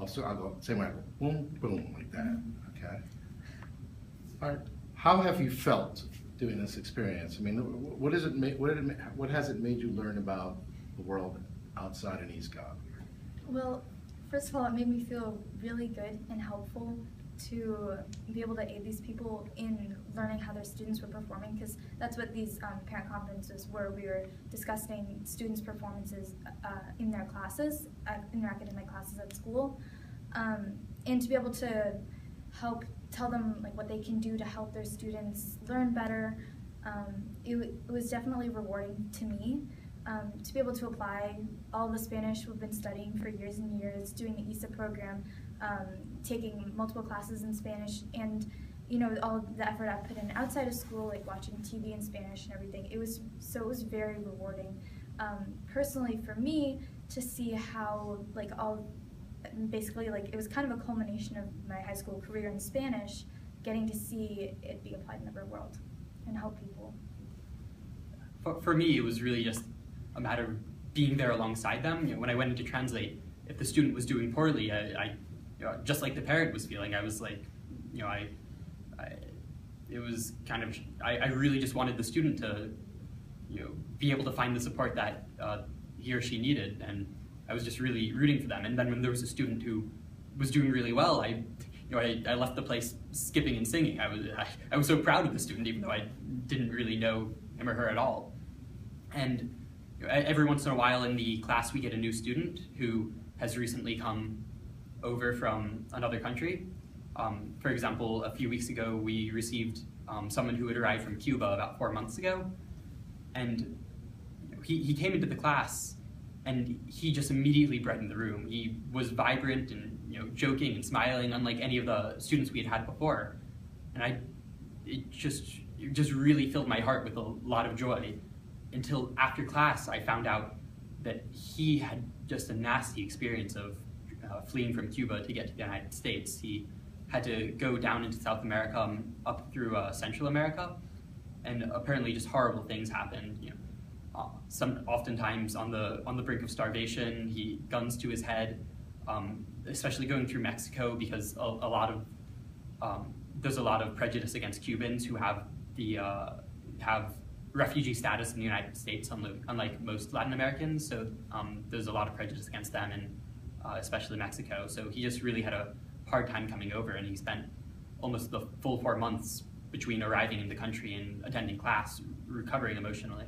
I'll go same way. I go boom, boom, like that. Okay. All right. How have you felt doing this experience? I mean, what has it made you learn about the world outside in East Cobb? Well, first of all, it made me feel really good and helpful to be able to aid these people in learning how their students were performing, because that's what these parent conferences were. We were discussing students' performances in their classes, in their academic classes at school, and to be able to help tell them like what they can do to help their students learn better. It was definitely rewarding to me to be able to apply all the Spanish we've been studying for years and years, doing the ISA program, taking multiple classes in Spanish, and all the effort I put in outside of school, like watching TV in Spanish and everything. It was very rewarding. Personally, for me, to see how basically it was kind of a culmination of my high school career in Spanish, getting to see it be applied in the real world and help people. For me, it was really just a matter of being there alongside them. When I went in to translate, if the student was doing poorly, I just like the parent was feeling, I was like, it was kind of, I really just wanted the student to, be able to find the support that he or she needed, and I was just really rooting for them. And then when there was a student who was doing really well, I left the place skipping and singing. I was so proud of the student, even though I didn't really know him or her at all. And every once in a while in the class, we get a new student who has recently come over from another country. For example, a few weeks ago, we received someone who had arrived from Cuba about 4 months ago. And he came into the class and he just immediately brightened the room. He was vibrant and joking and smiling, unlike any of the students we had had before. And it just really filled my heart with a lot of joy, until after class I found out that he had just a nasty experience of fleeing from Cuba to get to the United States. He had to go down into South America, up through Central America, and apparently just horrible things happened. Oftentimes on the brink of starvation, guns to his head, especially going through Mexico, because there's a lot of prejudice against Cubans who have refugee status in the United States, unlike most Latin Americans. So there's a lot of prejudice against them, and especially Mexico. So he just really had a hard time coming over, and he spent almost the full 4 months between arriving in the country and attending class recovering emotionally.